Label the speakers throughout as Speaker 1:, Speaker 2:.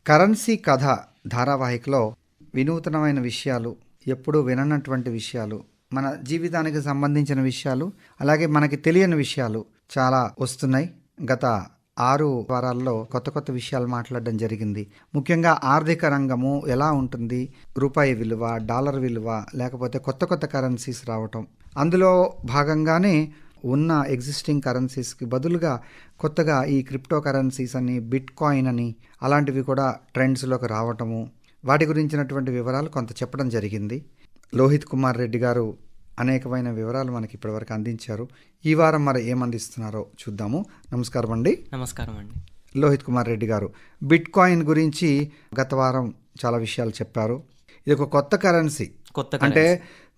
Speaker 1: Currency కథ ధారావాహికలో వినూతనమైన విషయాలు, ఎప్పుడూ విననటువంటి విషయాలు, మన జీవితానికి సంబంధించిన విషయాలు, అలాగే మనకి తెలియని విషయాలు చాలా వస్తున్నాయి. గత 6 వారాల్లో కొత్త కొత్త విషయాలు మాట్లాడడం జరిగింది. ముఖ్యంగా ఆర్థిక రంగము ఎలా ఉంటుంది, రూపాయి విలువ, డాలర్ విలువ, లేకపోతే కొత్త కొత్త కరెన్సీస్ రావటం, అందులో భాగంగానే ఉన్న ఎగ్జిస్టింగ్ కరెన్సీస్కి బదులుగా కొత్తగా ఈ క్రిప్టో కరెన్సీస్ అని, బిట్ కాయిన్ అని అలాంటివి కూడా ట్రెండ్స్లోకి రావటము, వాటి గురించినటువంటి వివరాలు కొంత చెప్పడం జరిగింది. లోహిత్ కుమార్ రెడ్డి గారు అనేకమైన వివరాలు మనకి ఇప్పటివరకు అందించారు. ఈ వారం మరి ఏమందిస్తున్నారో చూద్దాము. నమస్కారం అండి.
Speaker 2: నమస్కారం అండి.
Speaker 1: లోహిత్ కుమార్ రెడ్డి గారు, బిట్ కాయిన్ గురించి గత వారం చాలా విషయాలు చెప్పారు. ఇది ఒక కొత్త కరెన్సీ. అంటే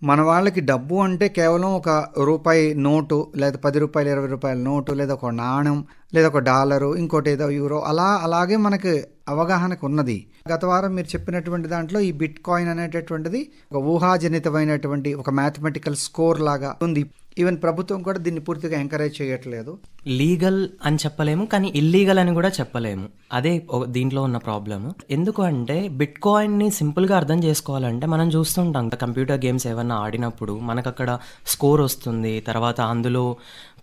Speaker 1: మన వాళ్ళకి డబ్బు అంటే కేవలం ఒక రూపాయి నోటు, లేదా 10 రూపాయలు 20 రూపాయల నోటు, లేదా ఒక నాణ్యం, లేదా ఒక డాలరు, ఇంకోటి ఏదో యూరో, అలాగే మనకి అవగాహనకు ఉన్నది. గత వారం మీరు చెప్పినటువంటి దాంట్లో ఈ బిట్ కాయిన్ అనేటటువంటిది ఒక ఊహాజనితమైనటువంటి ఒక మ్యాథమెటికల్ స్కోర్ లాగా ఉంది. ఈవెన్ ప్రభుత్వం కూడా దీన్ని పూర్తిగా ఎంకరేజ్ చేయట్లేదు.
Speaker 2: లీగల్ అని చెప్పలేము, కానీ ఇల్లీగల్ అని కూడా చెప్పలేము. అదే దీంట్లో ఉన్న ప్రాబ్లమ్. ఎందుకు అంటే బిట్ కాయిన్ని సింపుల్గా అర్థం చేసుకోవాలంటే మనం చూస్తుంటాం కంప్యూటర్ గేమ్స్ ఏమన్నా ఆడినప్పుడు మనకు అక్కడ స్కోర్ వస్తుంది, తర్వాత అందులో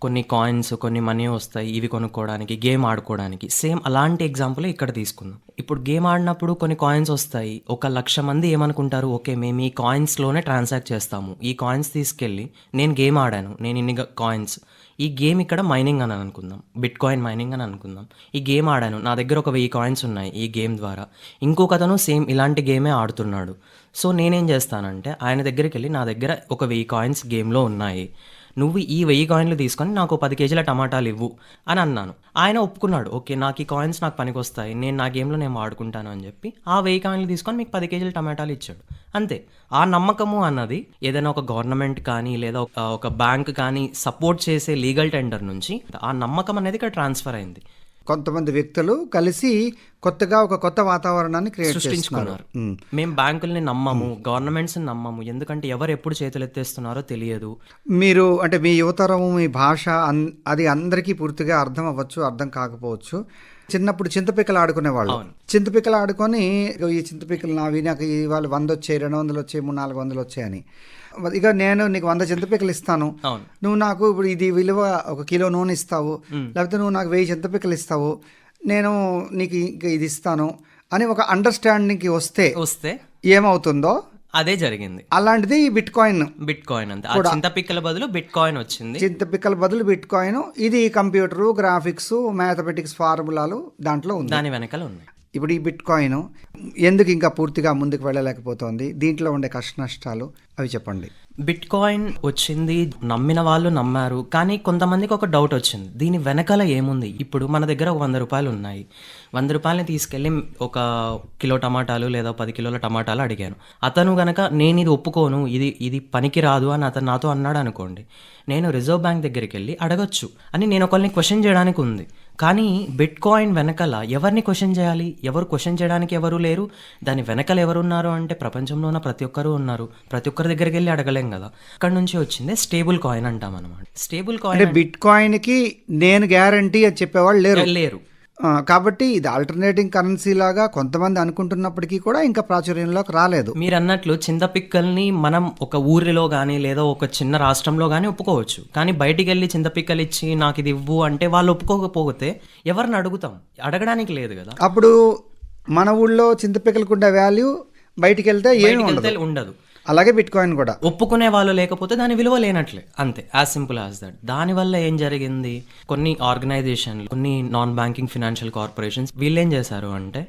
Speaker 2: కొన్ని కాయిన్స్, కొన్ని మనీ వస్తాయి, ఇవి కొనుక్కోవడానికి, గేమ్ ఆడుకోవడానికి. సేమ్ అలాంటి ఎగ్జాంపుల్ ఇక్కడ తీసుకుందాం. ఇప్పుడు గేమ్ ఆడినప్పుడు కొన్ని కాయిన్స్ వస్తాయి. 1,00,000 మంది ఏమనుకుంటారు, ఓకే మేము ఈ కాయిన్స్లోనే ట్రాన్సాక్ట్ చేస్తాము, ఈ కాయిన్స్ తీసుకెళ్ళి నేను గేమ్ ఆడాను, నేను ఇన్ని కాయిన్స్, ఈ గేమ్ ఇక్కడ మైనింగ్ అని అనుకుందాం, బిట్ కాయిన్ మైనింగ్ అని అనుకుందాం. ఈ గేమ్ ఆడాను, నా దగ్గర ఒక 1000 కాయిన్స్ ఉన్నాయి ఈ గేమ్ ద్వారా. ఇంకొకతను సేమ్ ఇలాంటి గేమే ఆడుతున్నాడు. సో నేనేం చేస్తానంటే ఆయన దగ్గరికి వెళ్ళి, నా దగ్గర ఒక 1000 కాయిన్స్ గేమ్లో ఉన్నాయి, నువ్వు ఈ 1000 కాయిన్లు తీసుకొని నాకు 10 కేజీల టమాటాలు ఇవ్వు అని అన్నాను. ఆయన ఒప్పుకున్నాడు, ఓకే నాకు ఈ కాయిన్స్ నాకు పనికి వస్తాయి, నేను నా గేమ్లో నేను వాడుకుంటాను అని చెప్పి ఆ 1000 కాయిన్లు తీసుకొని మీకు 10 కేజీల టమాటాలు ఇచ్చాడు. అంతే. ఆ నమ్మకము అన్నది ఏదైనా ఒక గవర్నమెంట్ కానీ లేదా ఒక బ్యాంక్ కానీ సపోర్ట్ చేసే లీగల్ టెండర్ నుంచి ఆ నమ్మకం అనేది ఇక్కడ ట్రాన్స్ఫర్ అయింది.
Speaker 1: కొంతమంది వ్యక్తులు కలిసి కొత్తగా ఒక కొత్త వాతావరణాన్ని
Speaker 2: సృష్టించుకున్నారు. మేము బ్యాంకుల్ని నమ్మము, గవర్నమెంట్స్ని నమ్మము, ఎందుకంటే ఎవరు ఎప్పుడు చేతులు ఎత్తేస్తున్నారో తెలియదు.
Speaker 1: మీరు అంటే మీ యువతరం, మీ భాష అది అందరికీ పూర్తిగా అర్థం అవ్వచ్చు, అర్థం కాకపోవచ్చు. చిన్నప్పుడు చింతపిక్కలు ఆడుకునేవాళ్ళు. చింతపిక్కలు ఆడుకొని ఈ చింతపిక్కలు నావి, నాకు ఇవాళ 100 వచ్చాయి, 200 వచ్చాయి, 300-400 వచ్చాయని, ఇక నేను నీకు 100 చింతపిక్కలు ఇస్తాను, నువ్వు నాకు ఇప్పుడు ఇది విలువ 1 కిలో నూనె ఇస్తావు, లేకపోతే నువ్వు నాకు 1000 చింతపిక్కలు ఇస్తావు, నేను నీకు ఇది ఇస్తాను అని ఒక అండర్స్టాండింగ్కి వస్తే ఏమవుతుందో
Speaker 2: అదే జరిగింది.
Speaker 1: అలాంటిది బిట్ కాయిన్.
Speaker 2: అంతే. చింతపిక్కల బదులు బిట్ కాయిన్ వచ్చింది.
Speaker 1: చింతపిక్కల బదులు బిట్ కాయిన్. ఇది కంప్యూటరు, గ్రాఫిక్స్, మ్యాథమెటిక్స్ ఫార్ములాలు దాంట్లో ఉంది,
Speaker 2: దాని వెనకాల ఉన్నాయి.
Speaker 1: ఇప్పుడు ఈ బిట్ కాయిన్ ఎందుకు ఇంకా పూర్తిగా ముందుకు వెళ్ళలేకపోతుంది, దీంట్లో ఉండే కష్ట నష్టాలు అవి చెప్పండి.
Speaker 2: బిట్ కాయిన్ వచ్చింది, నమ్మిన వాళ్ళు నమ్మారు, కానీ కొంతమందికి ఒక డౌట్ వచ్చింది, దీని వెనకాల ఏముంది. ఇప్పుడు మన దగ్గర 100 రూపాయలు ఉన్నాయి, 100 రూపాయలని తీసుకెళ్ళి 1 కిలో టమాటాలు లేదా 10 కిలోల టమాటాలు అడిగాను. అతను గనక నేను ఇది ఒప్పుకోను, ఇది పనికి రాదు అని అతను నాతో అన్నాడు అనుకోండి, నేను రిజర్వ్ బ్యాంక్ దగ్గరికి వెళ్ళి అడగచ్చు అని నేను ఒకరిని క్వశ్చన్ చేయడానికి ఉంది. కానీ బిట్ కాయిన్ వెనకాల ఎవరిని క్వశ్చన్ చేయాలి, ఎవరు క్వశ్చన్ చేయడానికి ఎవరు లేరు. దాని వెనకాల ఎవరున్నారు అంటే ప్రపంచంలో ఉన్న ప్రతి ఒక్కరు ఉన్నారు, ప్రతి ఒక్కరి దగ్గరికి వెళ్ళి అడగలేం కదా. అక్కడ నుంచి వచ్చిందే స్టేబుల్ కాయిన్ అంటాం అనమాట. స్టేబుల్ కాయిన్,
Speaker 1: బిట్ కాయిన్ కి నేను గ్యారంటీ అని చెప్పేవాళ్ళు లేరు. కాబట్టి ఇది ఆల్టర్నేటింగ్ కరెన్సీ లాగా కొంతమంది అనుకుంటున్నప్పటికీ కూడా ఇంకా ప్రాచుర్యంలోకి రాలేదు.
Speaker 2: మీరు అన్నట్లు చింతపిక్కల్ని మనం ఒక ఊరిలో కానీ లేదా ఒక చిన్న రాష్ట్రంలో కానీ ఒప్పుకోవచ్చు, కానీ బయటికి వెళ్ళి చింతపిక్కలు ఇచ్చి నాకు ఇది ఇవ్వు అంటే వాళ్ళు ఒప్పుకోకపోతే ఎవరిని అడుగుతాం, అడగడానికి లేదు కదా.
Speaker 1: అప్పుడు మన ఊళ్ళో చింతపిక్కలకు ఉండే వాల్యూ బయటికి వెళ్తే ఏమీ
Speaker 2: ఉండదు.
Speaker 1: అలాగే బిట్ కాయిన్ కూడా
Speaker 2: ఒప్పుకునే వాళ్ళు లేకపోతే దాని విలువ లేనట్లే, అంతే, యాజ్ సింపుల్ యాజ్ దట్. దానివల్ల ఏం జరిగింది, కొన్ని ఆర్గనైజేషన్లు, కొన్ని నాన్ బ్యాంకింగ్ ఫినాన్షియల్ కార్పొరేషన్స్ వీళ్ళు ఏం చేశారు అంటే,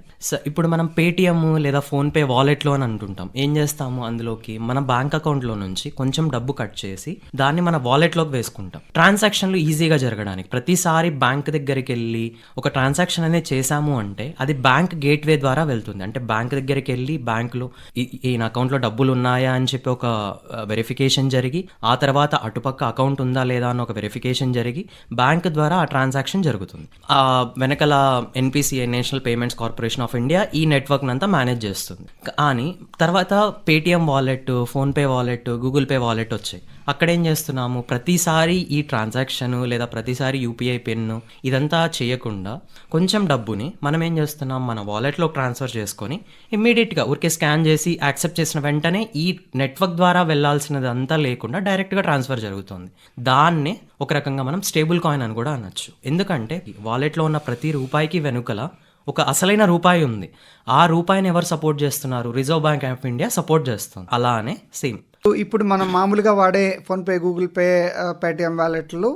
Speaker 2: ఇప్పుడు మనం పేటిఎం లేదా ఫోన్పే వాలెట్లో అని అంటుంటాం, ఏం చేస్తాము, అందులోకి మన బ్యాంక్ అకౌంట్లో నుంచి కొంచెం డబ్బు కట్ చేసి దాన్ని మన వాలెట్లోకి వేసుకుంటాం, ట్రాన్సాక్షన్లు ఈజీగా జరగడానికి. ప్రతిసారి బ్యాంక్ దగ్గరికి వెళ్ళి ఒక ట్రాన్సాక్షన్ అనేది చేశాము అంటే అది బ్యాంక్ గేట్వే ద్వారా వెళ్తుంది. అంటే బ్యాంక్ దగ్గరికి వెళ్ళి బ్యాంకులో ఈయన అకౌంట్లో డబ్బులు ఉన్నాయి ఉన్నాయా అని చెప్పి ఒక వెరిఫికేషన్ జరిగి, ఆ తర్వాత అటుపక్క అకౌంట్ ఉందా లేదా అని ఒక వెరిఫికేషన్ జరిగి బ్యాంక్ ద్వారా ఆ ట్రాన్సాక్షన్ జరుగుతుంది. ఆ వెనకల NPCI, national payments corporation of India, ఈ నెట్వర్క్ అంతా మేనేజ్ చేస్తుంది. కానీ తర్వాత Paytm wallet, PhonePe wallet, Google pay wallet వచ్చాయి. అక్కడ ఏం చేస్తున్నాము, ప్రతిసారి ఈ ట్రాన్సాక్షన్ లేదా ప్రతిసారి యూపీఐ పిన్ ఇదంతా చేయకుండా కొంచెం డబ్బుని మనం ఏం చేస్తున్నాం, మన వాలెట్లో ట్రాన్స్ఫర్ చేసుకొని ఇమ్మీడియట్గా ఊరికే స్కాన్ చేసి యాక్సెప్ట్ చేసిన వెంటనే ఈ నెట్వర్క్ ద్వారా వెళ్ళాల్సినది అంతా లేకుండా డైరెక్ట్గా ట్రాన్స్ఫర్ జరుగుతుంది. దాన్నే ఒక రకంగా మనం స్టేబుల్ కాయిన్ అని కూడా అనొచ్చు. ఎందుకంటే వాలెట్లో ఉన్న ప్రతి రూపాయికి వెనుకల ఒక అసలైన రూపాయి ఉంది. ఆ రూపాయిని ఎవరు సపోర్ట్ చేస్తున్నారు? Reserve bank of India support చేస్తుంది. అలానే సేమ్
Speaker 1: ఇప్పుడు మనం మామూలుగా వాడే ఫోన్పే, గూగుల్ పే, పేటిఎం వాలెట్లు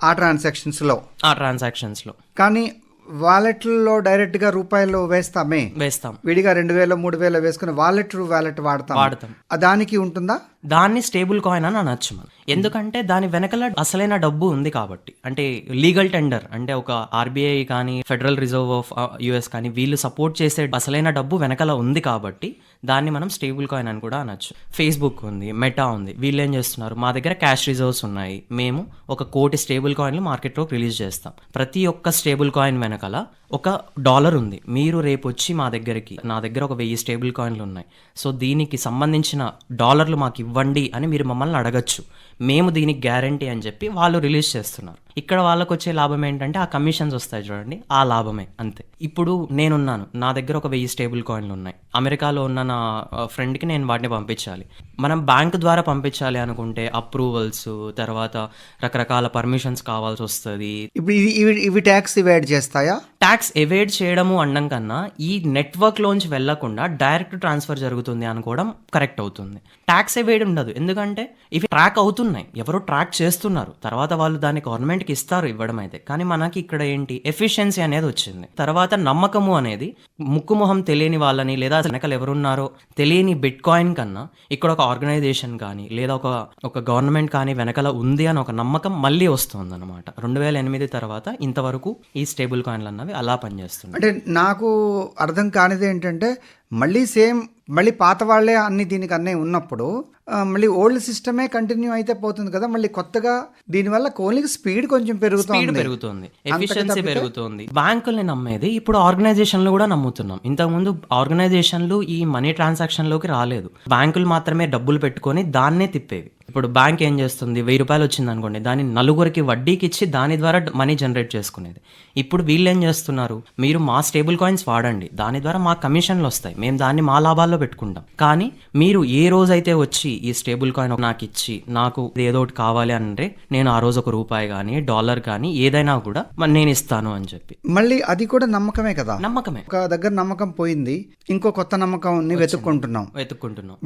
Speaker 1: ఆ ట్రాన్సాక్షన్స్లో కానీ వాలెట్లో డైరెక్ట్గా రూపాయలు వేస్తాం. విడిగా 2000, 3000 వేసుకుని వాలెట్ వాడతాం. దానికి ఉంటుందా?
Speaker 2: దాన్ని స్టేబుల్ కాయిన్ అని అనొచ్చు మనం. ఎందుకంటే దాని వెనకల అసలైన డబ్బు ఉంది కాబట్టి. అంటే లీగల్ టెండర్, అంటే ఒక ఆర్బీఐ కానీ ఫెడరల్ రిజర్వ్ ఆఫ్ యుఎస్ కానీ వీళ్ళు సపోర్ట్ చేసే అసలైన డబ్బు వెనకల ఉంది కాబట్టి దాన్ని మనం స్టేబుల్ కాయిన్ అని కూడా అనొచ్చు. ఫేస్బుక్ ఉంది, మెటా ఉంది, వీళ్ళు ఏం చేస్తున్నారు, మా దగ్గర క్యాష్ రిజర్వ్స్ ఉన్నాయి, మేము 1 కోటి స్టేబుల్ కాయిన్లు మార్కెట్లోకి రిలీజ్ చేస్తాం. ప్రతి ఒక్క స్టేబుల్ కాయిన్ వెనకాల $1 ఉంది. మీరు రేపు వచ్చి నా దగ్గర 1000 స్టేబుల్ కాయిన్లు ఉన్నాయి, సో దీనికి సంబంధించిన డాలర్లు మాకు ఇవ్వండి అని మీరు మమ్మల్ని అడగచ్చు. మేము దీనికి గ్యారంటీ అని చెప్పి వాళ్ళు రిలీజ్ చేస్తున్నారు. ఇక్కడ వాళ్ళకు వచ్చే లాభం ఏంటంటే ఆ కమిషన్స్ వస్తాయి చూడండి, ఆ లాభమే, అంతే. ఇప్పుడు నేనున్నాను, నా దగ్గర 1000 స్టేబుల్ కాయిన్లు ఉన్నాయి, అమెరికాలో ఉన్న నా ఫ్రెండ్కి నేను వాటిని పంపించాలి. మనం బ్యాంక్ ద్వారా పంపించాలి అనుకుంటే అప్రూవల్స్, తర్వాత రకరకాల పర్మిషన్స్ కావాల్సి వస్తుంది.
Speaker 1: ఇప్పుడు ఇవి ట్యాక్స్ ఇవాయిడ్ చేస్తాయా?
Speaker 2: ట్యాక్స్ ఎవేడ్ చేయడము అనడం కన్నా ఈ నెట్వర్క్లోంచి వెళ్లకుండా డైరెక్ట్ ట్రాన్స్ఫర్ జరుగుతుంది అనుకోవడం కరెక్ట్ అవుతుంది. ట్యాక్స్ ఎవేడ్ ఉండదు, ఎందుకంటే ఇవి ట్రాక్ అవుతున్నాయి, ఎవరో ట్రాక్ చేస్తున్నారు, తర్వాత వాళ్ళు దాన్ని గవర్నమెంట్కి ఇస్తారు ఇవ్వడం అయితే. కానీ మనకి ఇక్కడ ఏంటి, ఎఫిషియన్సీ అనేది వచ్చింది. తర్వాత నమ్మకము అనేది ముక్కుమొహం తెలియని వాళ్ళని లేదా వెనకలు ఎవరున్నారో తెలియని బిట్ కాయిన్ కన్నా ఇక్కడ ఒక ఆర్గనైజేషన్ కానీ లేదా ఒక గవర్నమెంట్ కానీ వెనకల ఉంది అని ఒక నమ్మకం మళ్ళీ వస్తుంది అనమాట. 2008 తర్వాత ఇంతవరకు ఈ స్టేబుల్ కాయిన్లు అన్నవి అలా పనిచేస్తుంది.
Speaker 1: అంటే నాకు అర్థం కానిది ఏంటంటే మళ్ళీ పాత వాళ్ళే దీనికి అన్నీ ఉన్నప్పుడు మళ్ళీ ఓల్డ్ సిస్టమే కంటిన్యూ అయితే పోతుంది కదా. మళ్ళీ కొత్తగా దీనివల్ల కోలింగ్ స్పీడ్ కొంచెం
Speaker 2: పెరుగుతుంది, ఎఫిషియన్సీ పెరుగుతుంది. బ్యాంకుల్ని నమ్మేది ఇప్పుడు ఆర్గనైజేషన్లు కూడా నమ్ముతున్నాం. ఇంతకుముందు ఆర్గనైజేషన్లు ఈ మనీ ట్రాన్సాక్షన్లోకి రాలేదు, బ్యాంకులు మాత్రమే డబ్బులు పెట్టుకొని దాన్నే తిప్పేవి. ఇప్పుడు బ్యాంక్ ఏం చేస్తుంది, ₹1000 వచ్చింది అనుకోండి, దాన్ని 4 వడ్డీకి ఇచ్చి దాని ద్వారా మనీ జనరేట్ చేసుకునేది. ఇప్పుడు వీళ్ళు ఏం చేస్తున్నారు, మీరు మా స్టేబుల్ కాయిన్స్ వాడండి, దాని ద్వారా మా కమిషన్లు వస్తాయి, మేము దాన్ని మా లాభాల్లో పెట్టుకుంటాం. కానీ మీరు ఏ రోజైతే వచ్చి ఈ స్టేబుల్ కాయిన్ నాకు ఇచ్చి నాకు ఏదో ఒకటి కావాలి అంటే నేను ఆ రోజు ₹1 కానీ $1 కానీ ఏదైనా కూడా నేను ఇస్తాను అని చెప్పి,
Speaker 1: మళ్ళీ అది కూడా నమ్మకమే కదా.
Speaker 2: నమ్మకమే.
Speaker 1: ఒక దగ్గర నమ్మకం పోయింది, ఇంకో కొత్త నమ్మకం వెతుక్కుంటున్నాం.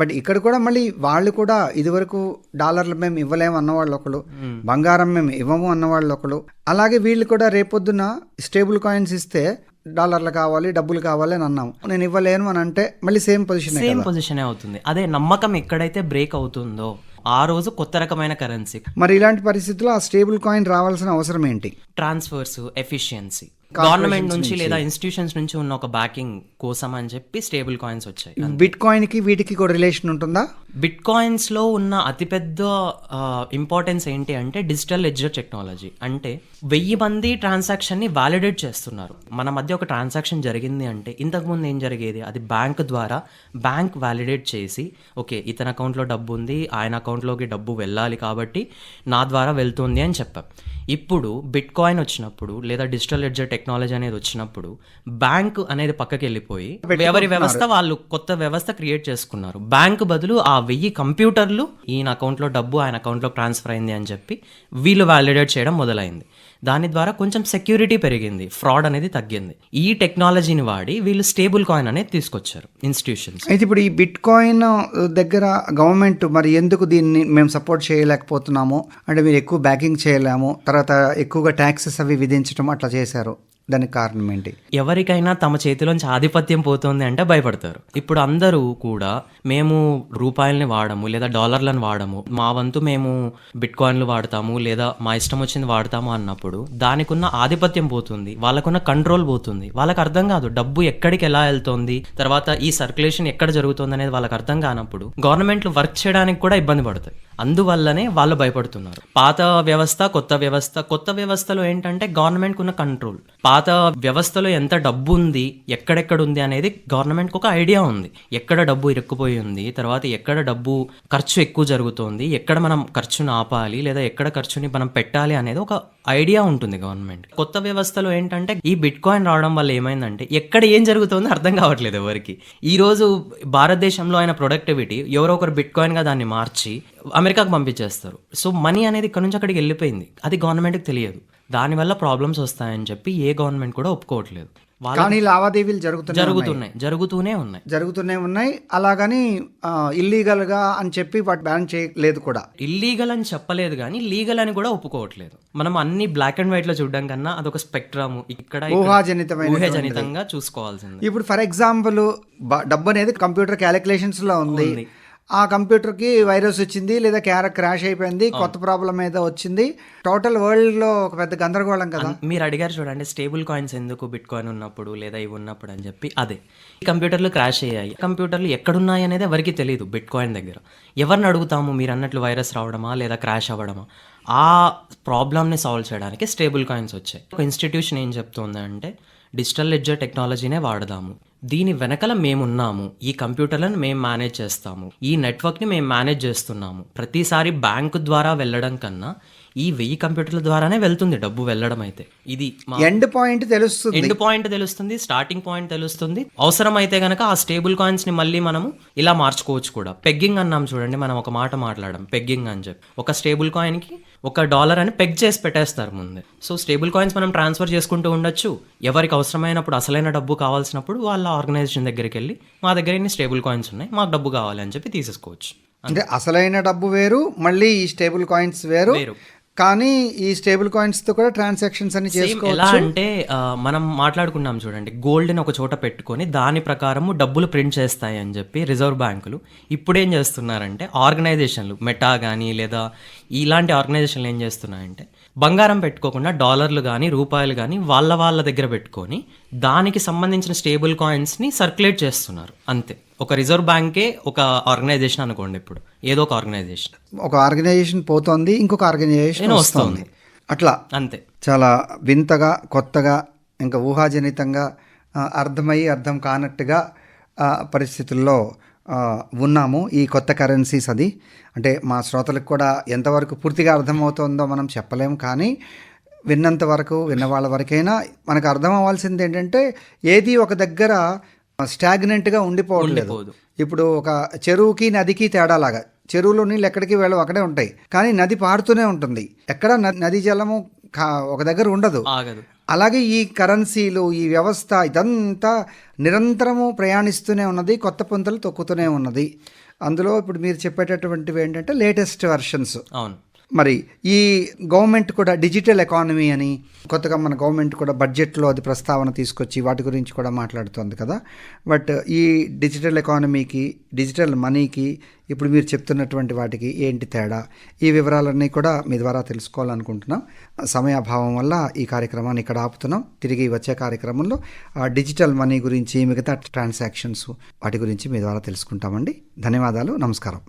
Speaker 1: బట్ ఇక్కడ కూడా మళ్ళీ వాళ్ళు కూడా ఇదివరకు డాలర్లు మేము ఇవ్వలేము అన్నవాళ్ళు ఒకళ్ళు, బంగారం మేము ఇవ్వము అన్నవాళ్ళు ఒకళ్ళు. అలాగే వీళ్ళు కూడా రేపొద్దున స్టేబుల్ కాయిన్స్ ఇస్తే డాలర్లు కావాలి, డబ్బులు కావాలి అని అన్నాము, నేను ఇవ్వలేను అని అంటే మళ్ళీ సేమ్ పొజిషన్
Speaker 2: అవుతుంది. అదే నమ్మకం ఎక్కడైతే బ్రేక్ అవుతుందో ఆ రోజు కొత్త రకమైన కరెన్సీ.
Speaker 1: మరి ఇలాంటి పరిస్థితుల్లో ఆ స్టేబుల్ కాయిన్ రావాల్సిన అవసరం ఏంటి?
Speaker 2: ట్రాన్స్ఫర్స్, ఎఫిషియన్సీ, గవర్నమెంట్ నుంచి లేదా ఇన్స్టిట్యూషన్స్ నుంచి ఉన్న ఒక బ్యాకింగ్ కోసం అని చెప్పి స్టేబుల్ కాయిన్స్ వచ్చాయి.
Speaker 1: బిట్ కాయిన్ కి వీటికి కూడా రిలేషన్ ఉంటుందా?
Speaker 2: బిట్ కాయిన్స్ లో ఉన్న అతిపెద్ద ఇంపార్టెన్స్ ఏంటి అంటే డిజిటల్ లెడ్జర్ టెక్నాలజీ. అంటే 1000 మంది ట్రాన్సాక్షన్ ని వ్యాలిడేట్ చేస్తున్నారు. మన మధ్య ఒక ట్రాన్సాక్షన్ జరిగింది అంటే ఇంతకుముందు ఏం జరిగేది, అది బ్యాంక్ ద్వారా బ్యాంక్ వ్యాలిడేట్ చేసి ఓకే ఇతని అకౌంట్లో డబ్బు ఉంది, ఆయన అకౌంట్లోకి డబ్బు వెళ్ళాలి కాబట్టి నా ద్వారా వెళ్తుంది అని చెప్పాం. ఇప్పుడు బిట్ కాయిన్ వచ్చినప్పుడు లేదా డిజిటల్ లెడ్జర్ టెక్నాలజీ అనేది వచ్చినప్పుడు బ్యాంక్ అనేది పక్కకి వెళ్ళిపోయి ఎవరి వ్యవస్థ వాళ్ళు కొత్త వ్యవస్థ క్రియేట్ చేసుకున్నారు. బ్యాంక్ బదులు ఆ 1000 కంప్యూటర్లు ఈయన అకౌంట్లో డబ్బు ఆయన అకౌంట్లో ట్రాన్స్ఫర్ అయింది అని చెప్పి వీళ్ళు వ్యాలిడేట్ చేయడం మొదలైంది. దాని ద్వారా కొంచెం సెక్యూరిటీ పెరిగింది, ఫ్రాడ్ అనేది తగ్గింది. ఈ టెక్నాలజీని వాడి వీళ్ళు స్టేబుల్ కాయిన్ అనేది తీసుకొచ్చారు ఇన్స్టిట్యూషన్స్.
Speaker 1: అయితే ఇప్పుడు ఈ బిట్ కాయిన్ దగ్గర గవర్నమెంట్ మరి ఎందుకు దీన్ని మేము సపోర్ట్ చేయలేకపోతున్నాము అంటే మీరు ఎక్కువ బ్యాకింగ్ చేయలేము, తర్వాత ఎక్కువగా ట్యాక్సెస్ అవి విధించడం అట్లా చేశారు. దానికి కారణం ఏంటి?
Speaker 2: ఎవరికైనా తమ చేతిలోంచి ఆధిపత్యం పోతుంది అంటే భయపడతారు. ఇప్పుడు అందరూ కూడా మేము రూపాయలని వాడము లేదా డాలర్లను వాడము, మా వంతు మేము బిట్ కాయిన్లు వాడతాము లేదా మా ఇష్టం వచ్చింది వాడతాము అన్నప్పుడు దానికి ఉన్న ఆధిపత్యం పోతుంది, వాళ్ళకున్న కంట్రోల్ పోతుంది. వాళ్ళకి అర్థం కాదు డబ్బు ఎక్కడికి ఎలా వెళ్తోంది, తర్వాత ఈ సర్క్యులేషన్ ఎక్కడ జరుగుతుంది అనేది వాళ్ళకి అర్థం కానప్పుడు గవర్నమెంట్లు వర్క్ చేయడానికి కూడా ఇబ్బంది పడతాయి. అందువల్లనే వాళ్ళు భయపడుతున్నారు. పాత వ్యవస్థ, కొత్త వ్యవస్థలో ఏంటంటే గవర్నమెంట్కి ఉన్న కంట్రోల్. పాత వ్యవస్థలో ఎంత డబ్బు ఉంది, ఎక్కడెక్కడ ఉంది అనేది గవర్నమెంట్కి ఒక ఐడియా ఉంది. ఎక్కడ డబ్బు ఇరుక్కుపోయి ఉంది, తర్వాత ఎక్కడ డబ్బు ఖర్చు ఎక్కువ జరుగుతోంది, ఎక్కడ మనం ఖర్చును ఆపాలి లేదా ఎక్కడ ఖర్చుని మనం పెట్టాలి అనేది ఒక ఐడియా ఉంటుంది గవర్నమెంట్. కొత్త వ్యవస్థలో ఏంటంటే ఈ బిట్ కాయిన్ రావడం వల్ల ఏమైందంటే ఎక్కడ ఏం జరుగుతుందో అర్థం కావట్లేదు ఎవరికి. ఈ రోజు భారతదేశంలో అయిన ప్రొడక్టివిటీ ఎవరో ఒకరు బిట్ కాయిన్గా దాన్ని మార్చి అమెరికాకు పంపించేస్తారు. సో మనీ అనేది ఇక్కడ నుంచి అక్కడికి వెళ్ళిపోయింది. అది గవర్నమెంట్కి తెలియదు. దానివల్ల ప్రాబ్లమ్స్ వస్తాయని చెప్పి ఏ గవర్నమెంట్ కూడా ఒప్పుకోవట్లేదు.
Speaker 1: కానీ లావాదేవీలు జరుగుతూనే ఉన్నాయి. అలాగని ఇల్లీగల్గా అని చెప్పి వాటి బ్యాన్ చేయలేదు కూడా.
Speaker 2: ఇల్లీగల్ అని చెప్పలేదు కానీ లీగల్ అని కూడా ఒప్పుకోవట్లేదు. మనం అన్ని బ్లాక్ అండ్ వైట్ లో చూడడం కన్నా అదొక స్పెక్ట్రమ్, ఇక్కడ ఊహాజనితంగా చూసుకోవాల్సింది.
Speaker 1: ఇప్పుడు ఫర్ ఎగ్జాంపుల్ డబ్బు అనేది కంప్యూటర్ క్యాలిక్యులేషన్స్ లో ఉంది. ఆ కంప్యూటర్కి వైరస్ వచ్చింది లేదా క్రాష్ అయిపోయింది, కొత్త ప్రాబ్లం ఏదో వచ్చింది, టోటల్ వరల్డ్లో ఒక పెద్ద గందరగోళం కదా.
Speaker 2: మీరు అడిగారు చూడండి స్టేబుల్ కాయిన్స్ ఎందుకు బిట్ కాయిన్ ఉన్నప్పుడు లేదా ఇవి ఉన్నప్పుడు అని చెప్పి. అదే ఈ కంప్యూటర్లు క్రాష్ అయ్యాయి, కంప్యూటర్లు ఎక్కడున్నాయి అనేది ఎవరికి తెలియదు. బిట్ కాయిన్ దగ్గర ఎవరిని అడుగుతాము? మీరు అన్నట్లు వైరస్ రావడమా లేదా క్రాష్ అవ్వడమా? ఆ ప్రాబ్లమ్ని సాల్వ్ చేయడానికి స్టేబుల్ కాయిన్స్ వచ్చాయి. ఒక ఇన్స్టిట్యూషన్ ఏం చెప్తుంది అంటే డిజిటల్ లెడ్జర్ టెక్నాలజీనే వాడదాము, దీని వెనకల మేమున్నాము, ఈ కంప్యూటర్లను మేము మేనేజ్ చేస్తాము, ఈ నెట్వర్క్ని మేము మేనేజ్ చేస్తున్నాము. ప్రతిసారి బ్యాంకు ద్వారా వెళ్ళడం కన్నా ఈ 1000 కంప్యూటర్ల ద్వారానే వెళ్తుంది డబ్బు వెళ్ళడం. అయితే ఇది
Speaker 1: ఎండ్ పాయింట్
Speaker 2: తెలుస్తుంది, స్టార్టింగ్ పాయింట్ తెలుస్తుంది. అవసరం అయితే కనుక ఆ స్టేబుల్ కాయిన్స్ ని మళ్ళీ మనము ఇలా మార్చుకోవచ్చు కూడా. పెగ్గింగ్ అన్నాం చూడండి, మనం ఒక మాట మాట్లాడడం పెగ్గింగ్ అని చెప్పి. ఒక స్టేబుల్ కాయిన్ కి $1 అని పెగ్ చేసి పెట్టేస్తారు ముందే. సో స్టేబుల్ కాయిన్స్ మనం ట్రాన్స్ఫర్ చేసుకుంటూ ఉండొచ్చు. ఎవరికి అవసరమైనప్పుడు అసలైన డబ్బు కావాల్సినప్పుడు వాళ్ళ ఆర్గనైజేషన్ దగ్గరికి వెళ్ళి మా దగ్గర ఇన్ని స్టేబుల్ కాయిన్స్ ఉన్నాయి, మాకు డబ్బు కావాలి అని చెప్పి తీసేసుకోవచ్చు.
Speaker 1: అంటే అసలైన డబ్బు వేరు, మళ్ళీ ఈ స్టేబుల్ కాయిన్స్ వేరు. కానీ ఈ స్టేబుల్ కాయిన్స్ తో కూడా ట్రాన్సాక్షన్స్ అన్ని చేసుకోవచ్చు.
Speaker 2: ఎలా అంటే మనం మాట్లాడుకున్నాం చూడండి, గోల్డ్ ని ఒక చోట పెట్టుకొని దాని ప్రకారము డబ్బులు ప్రింట్ చేస్తాయి అని చెప్పి రిజర్వ్ బ్యాంకులు ఇప్పుడు ఏం చేస్తున్నారంటే ఆర్గనైజేషన్లు మెటా కానీ లేదా ఇలాంటి ఆర్గనైజేషన్లు ఏం చేస్తున్నాయంటే బంగారం పెట్టుకోకుండా డాలర్లు కానీ రూపాయలు కానీ వాళ్ళ దగ్గర పెట్టుకొని దానికి సంబంధించిన స్టేబుల్ కాయిన్స్ని సర్క్యులేట్ చేస్తున్నారు. అంతే. ఒక రిజర్వ్ బ్యాంకే ఒక ఆర్గనైజేషన్ అనుకోండి. ఇప్పుడు ఏదో ఒక ఆర్గనైజేషన్
Speaker 1: పోతుంది, ఇంకొక ఆర్గనైజేషన్ వస్తుంది. అట్లా
Speaker 2: అంతే.
Speaker 1: చాలా వింతగా, కొత్తగా, ఇంకా ఊహాజనితంగా, అర్థం కానట్టుగా పరిస్థితుల్లో ఉన్నాము. ఈ కొత్త కరెన్సీస్ అది అంటే మా శ్రోతలకు కూడా ఎంతవరకు పూర్తిగా అర్థమవుతుందో మనం చెప్పలేము. కానీ విన్నంత వరకు, విన్న వాళ్ళ వరకైనా మనకు అర్థం అవ్వాల్సింది ఏంటంటే ఏది ఒక దగ్గర స్టాగ్నెంట్గా ఉండిపోవట్లేదు. ఇప్పుడు ఒక చెరువుకి నదికి తేడాలాగా, చెరువులో నీళ్ళు ఎక్కడికి వెళ్ళవు, అక్కడే ఉంటాయి. కానీ నది పారుతూనే ఉంటుంది, ఎక్కడ నది జలము ఒక దగ్గర ఉండదు. అలాగే ఈ కరెన్సీలు, ఈ వ్యవస్థ ఇదంతా నిరంతరము ప్రయాణిస్తూనే ఉన్నది, కొత్త పుంతలు తొక్కుతూనే ఉన్నది. అందులో ఇప్పుడు మీరు చెప్పేటటువంటివి ఏంటంటే లేటెస్ట్ వెర్షన్స్.
Speaker 2: అవును.
Speaker 1: మరి ఈ గవర్నమెంట్ కూడా డిజిటల్ ఎకానమీ అని కొత్తగా మన గవర్నమెంట్ కూడా బడ్జెట్లో అది ప్రస్తావన తీసుకొచ్చి వాటి గురించి కూడా మాట్లాడుతుంది కదా. బట్ ఈ డిజిటల్ ఎకానమీకి, డిజిటల్ మనీకి ఇప్పుడు మీరు చెప్తున్నటువంటి వాటికి ఏంటి తేడా, ఈ వివరాలన్నీ కూడా మీ ద్వారా తెలుసుకోవాలనుకుంటున్నాం. సమయాభావం వల్ల ఈ కార్యక్రమాన్ని ఇక్కడ ఆపుతున్నాం. తిరిగి వచ్చే కార్యక్రమంలో డిజిటల్ మనీ గురించి, మిగతా ట్రాన్సాక్షన్స్ వాటి గురించి మీ ద్వారా తెలుసుకుంటామండి. ధన్యవాదాలు. నమస్కారం.